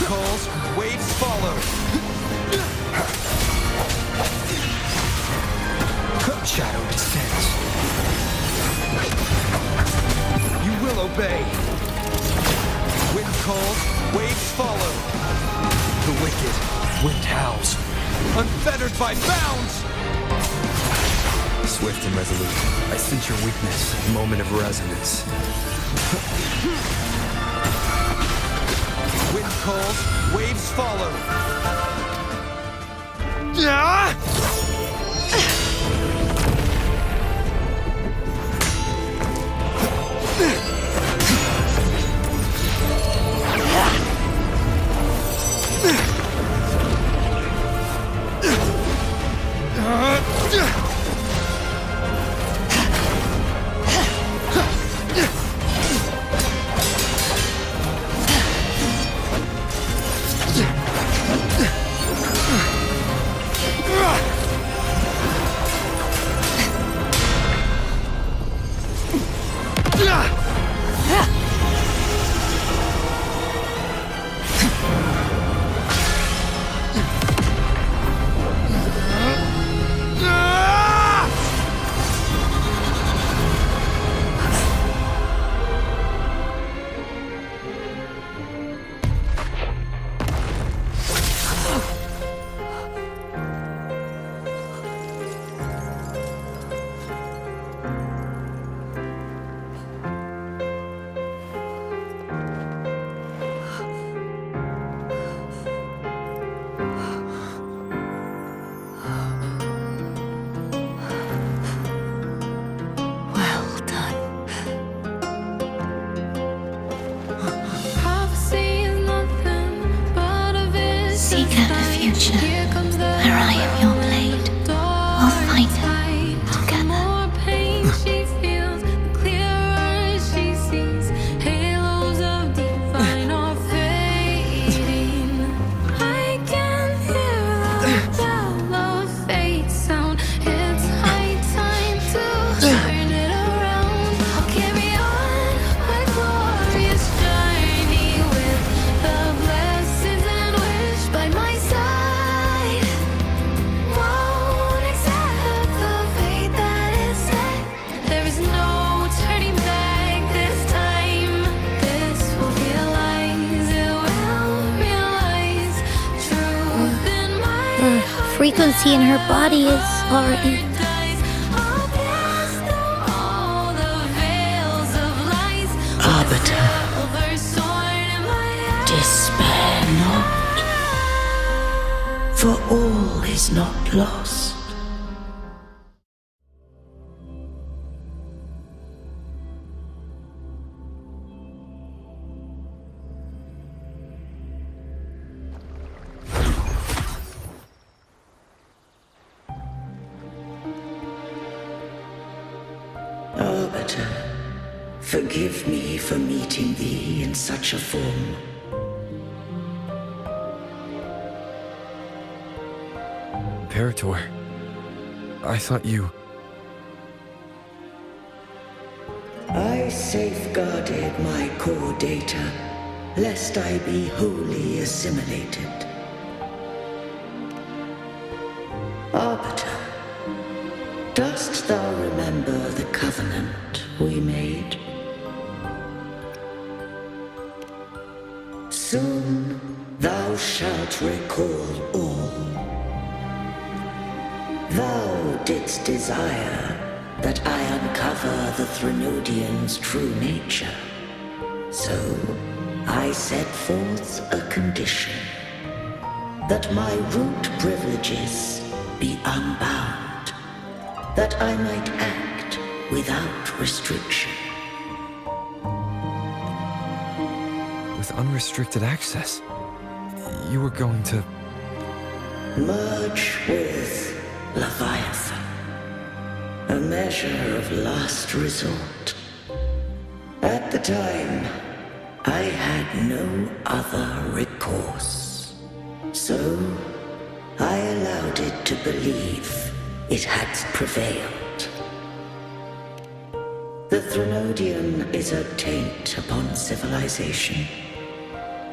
calls, waves follow. Shadow descends. You will obey. Wind calls, waves follow. The wicked, wind howls, unfettered by bounds. Swift and resolute, I sense your weakness, moment of resonance. Wind calls, waves follow. Frequency in her body is already... Arbiter, despair not, for all is not lost. Arbiter, forgive me for meeting thee in such a form. Imperator, I thought you... I safeguarded my core data, lest I be wholly assimilated. Arbiter, dost thou remember the covenant we made? Soon thou shalt recall all. Thou didst desire that I uncover the Threnodian's true nature. So I set forth a condition, that my root privileges be unbound, that I might act without restriction. With unrestricted access, you were going to... Merge with Leviathan, a measure of last resort. At the time, I had no other recourse. So, I allowed it to believe it had prevailed. The Threnodian is a taint upon civilization.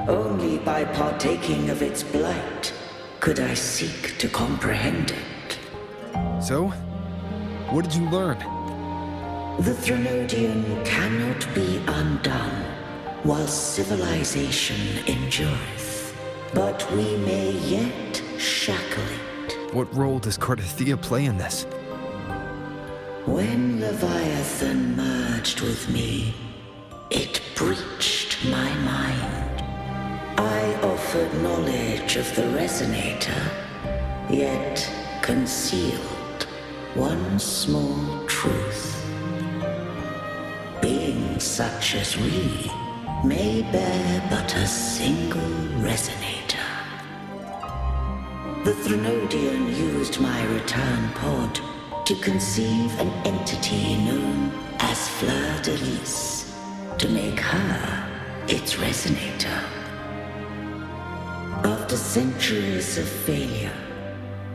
Only by partaking of its blight could I seek to comprehend it. So, what did you learn? The Threnodian cannot be undone while civilization endureth, but we may yet shackle it. What role does Cartethyia play in this? When Leviathan merged with me, it breached my mind. I offered knowledge of the Resonator, yet concealed one small truth. Beings such as we may bear but a single Resonator. The Threnodian used my return pod to conceive an entity known as Fleur de Lis, to make her its Resonator. After centuries of failure,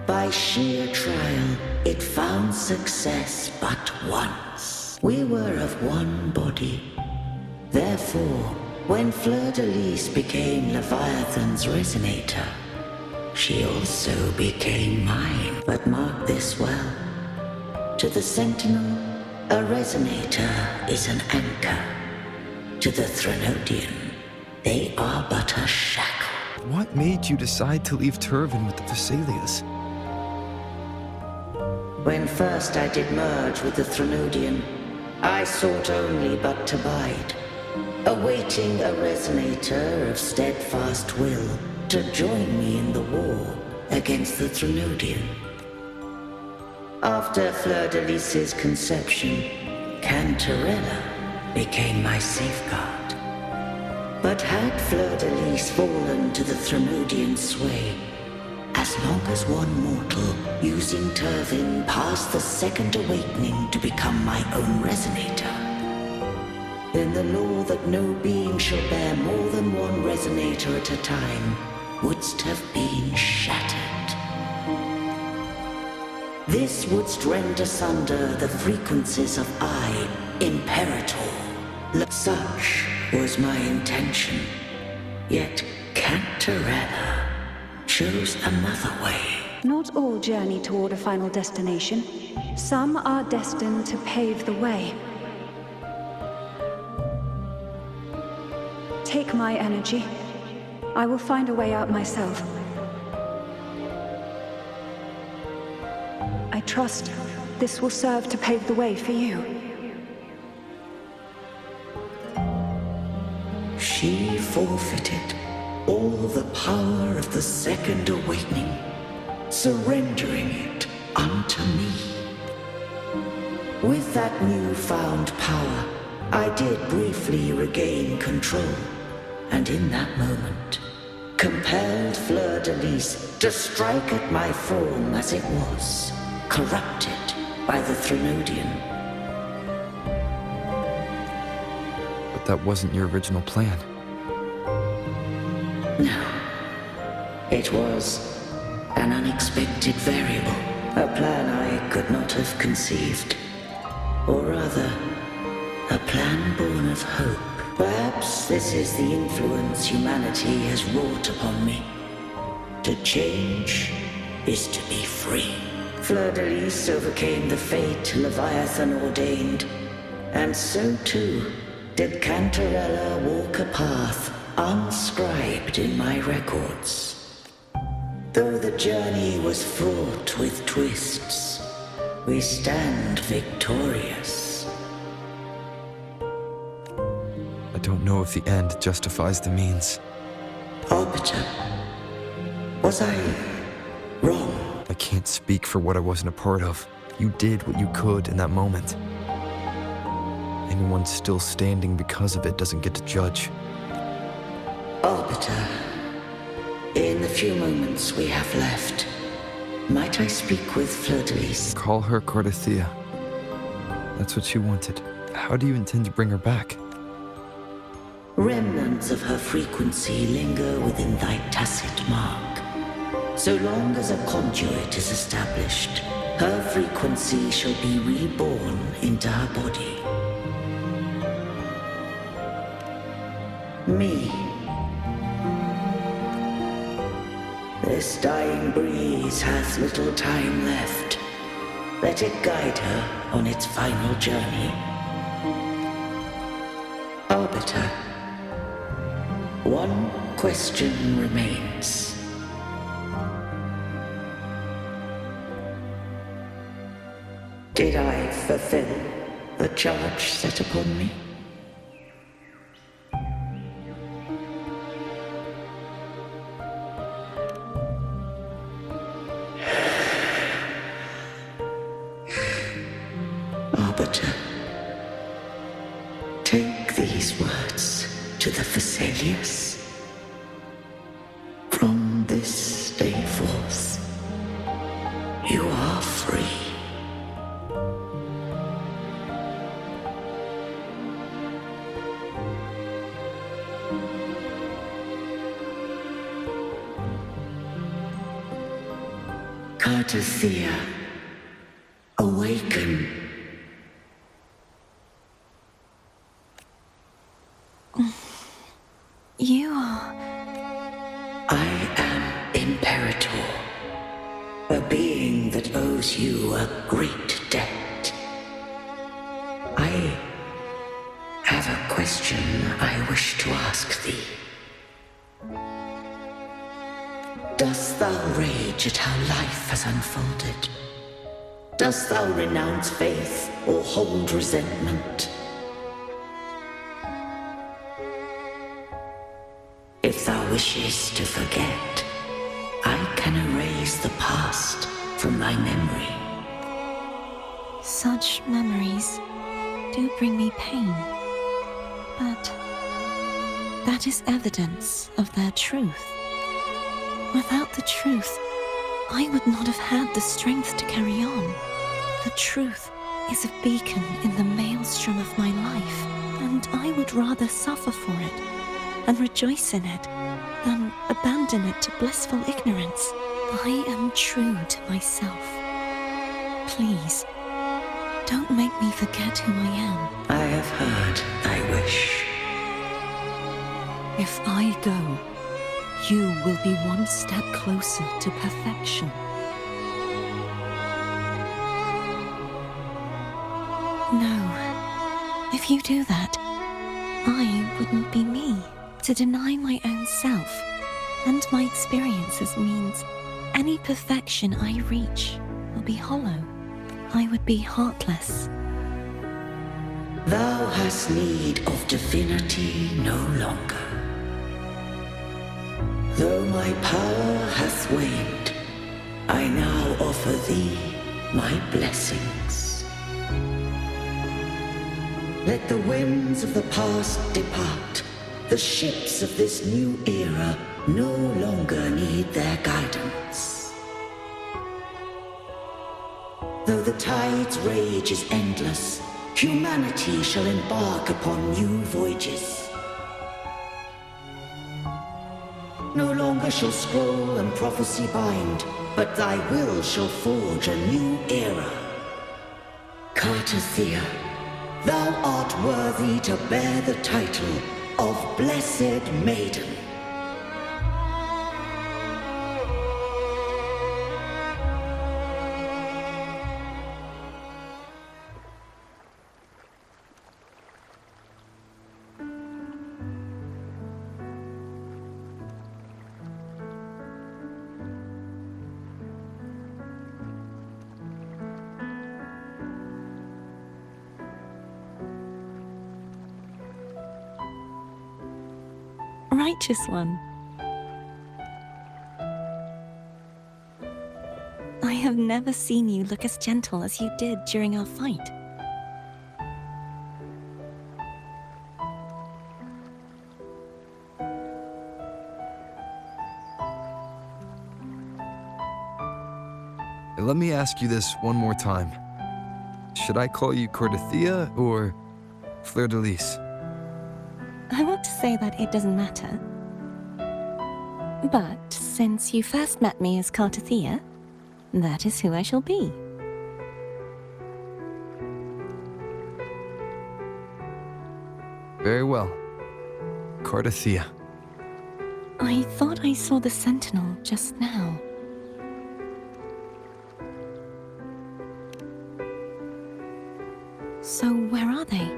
by sheer trial, it found success but once. We were of one body. Therefore, when Fleur de Lis became Leviathan's Resonator, she also became mine. But mark this well. To the Sentinel, a Resonator is an anchor. To the Threnodian, they are but a shackle. What made you decide to leave Turvan with the Thessalias? When first I did merge with the Threnodian, I sought only but to bide, awaiting a Resonator of steadfast will to join me in the war against the Threnodian. After Fleur de Lis's conception, Cartethyia became my safeguard. But had Fleur de Lis fallen to the Threnodian sway, as long as one mortal using Turvan passed the second awakening to become my own Resonator, then the law that no being shall bear more than one Resonator at a time wouldst have been shattered. This wouldst rend asunder the frequencies of I, Imperator. Such was my intention, yet Cartethyia chose another way. Not all journey toward a final destination. Some are destined to pave the way. Take my energy. I will find a way out myself. I trust this will serve to pave the way for you. She forfeited all the power of the second awakening, surrendering it unto me. With that newfound power, I did briefly regain control, and in that moment, compelled Fleur de Lis to strike at my form as it was, corrupted by the Threnodian. But that wasn't your original plan. No. It was an unexpected variable, a plan I could not have conceived. Or rather, a plan born of hope. Perhaps this is the influence humanity has wrought upon me. To change is to be free. Fleur de Lis overcame the fate Leviathan ordained, and so too did Cartethyia walk a path unscribed in my records. Though the journey was fraught with twists, we stand victorious. I don't know if the end justifies the means. Arbiter, was I wrong? I can't speak for what I wasn't a part of. You did what you could in that moment. Anyone still standing because of it doesn't get to judge. Arbiter, in the few moments we have left, might I speak with Fleur de Lis? Call her Cartethyia. That's what she wanted. How do you intend to bring her back? Remnants of her frequency linger within thy tacit mark. So long as a conduit is established, her frequency shall be reborn into her body. Me, This dying breeze hath little time left. Let it guide her on its final journey. Arbiter, one question remains. Did I fulfill the charge set upon me? Arbiter, take these words to the Thessalius. From this day forth, you are free. Cartethyia, awaken. You are... I am Imperator, a being that owes you a great debt. I have a question I wish to ask thee. Dost thou rage at how life has unfolded? Dost thou renounce faith or hold resentment? If thou wishes to forget, I can erase the past from thy memory. Such memories do bring me pain, but that is evidence of their truth. Without the truth, I would not have had the strength to carry on. The truth is a beacon in the maelstrom of my life, and I would rather suffer for it and rejoice in it than abandon it to blissful ignorance. I am true to myself. Please, don't make me forget who I am. I have heard thy wish. If I go, you will be one step closer to perfection. No, if you do that, I wouldn't be me. To deny my own self and my experiences means any perfection I reach will be hollow. I would be heartless. Thou hast need of divinity no longer. Though my power hath waned, I now offer thee my blessings. Let the winds of the past depart. The ships of this new era no longer need their guidance. Though the tide's rage is endless, humanity shall embark upon new voyages. No longer shall scroll and prophecy bind, but thy will shall forge a new era. Cartethyia, thou art worthy to bear the title of Blessed Maiden. Righteous one. I have never seen you look as gentle as you did during our fight. Let me ask you this one more time. Should I call you Cartethyia or Fleur de Lis? I want to say that it doesn't matter. But since you first met me as Cartethyia, that is who I shall be. Very well. Cartethyia. I I thought I saw the sentinel just now. So where are they?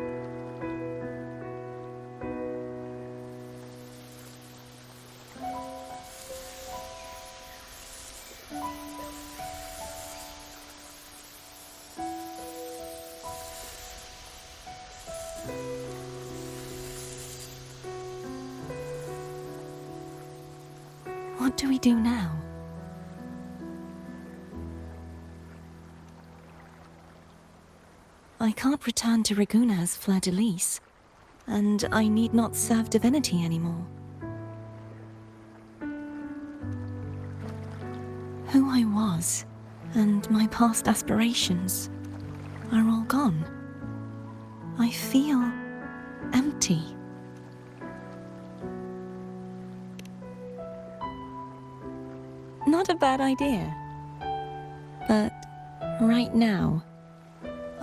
What do we do now? I can't return to Reguna as Fleur-de-Lis, and I need not serve divinity anymore. Who I was, and my past aspirations, are all gone. I feel empty. Not a bad idea. But right now,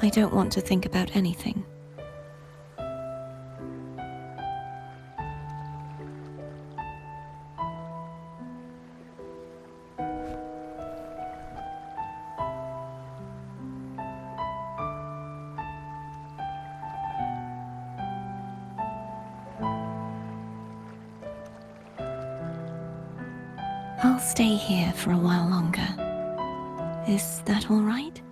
I don't want to think about anything. I'll stay here for a while longer. Is that all right?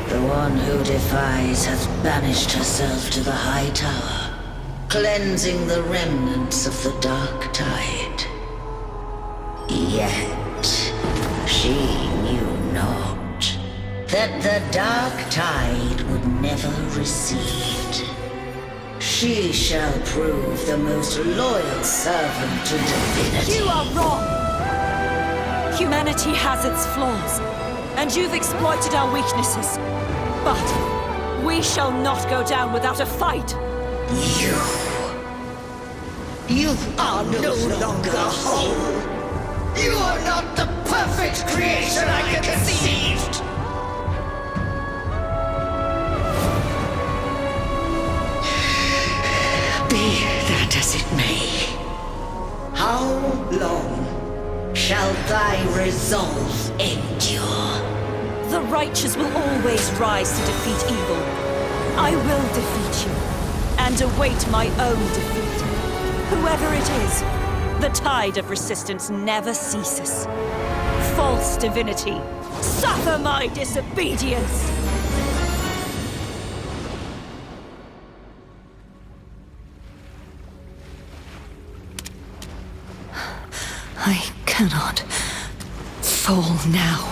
The one who defies hath banished herself to the high tower, cleansing the remnants of the dark tide. Yet, she knew not that the dark tide would never recede. She shall prove the most loyal servant to divinity. You are wrong! Humanity has its flaws, and you've exploited our weaknesses. But we shall not go down without a fight! You are no longer whole! You are not the perfect creation I conceived! Be that as it may, how long shall thy resolve endure? The righteous will always rise to defeat evil. I will defeat you, and await my own defeat. Whoever it is, the tide of resistance never ceases. False divinity, suffer my disobedience! I cannot fall now.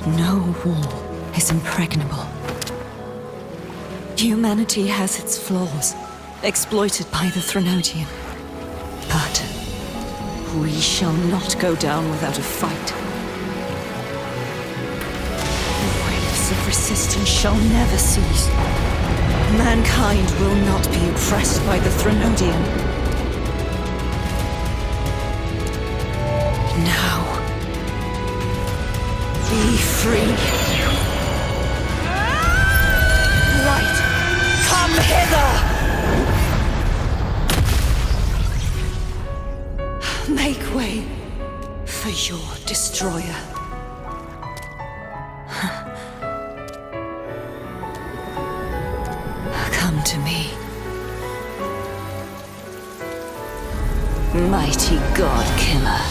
No wall is impregnable. Humanity has its flaws, exploited by the Threnodian. But we shall not go down without a fight. The waves of resistance shall never cease. Mankind will not be oppressed by the Threnodian. Now, be free. Light, come hither! Make way for your destroyer. Come to me. Mighty God Killer.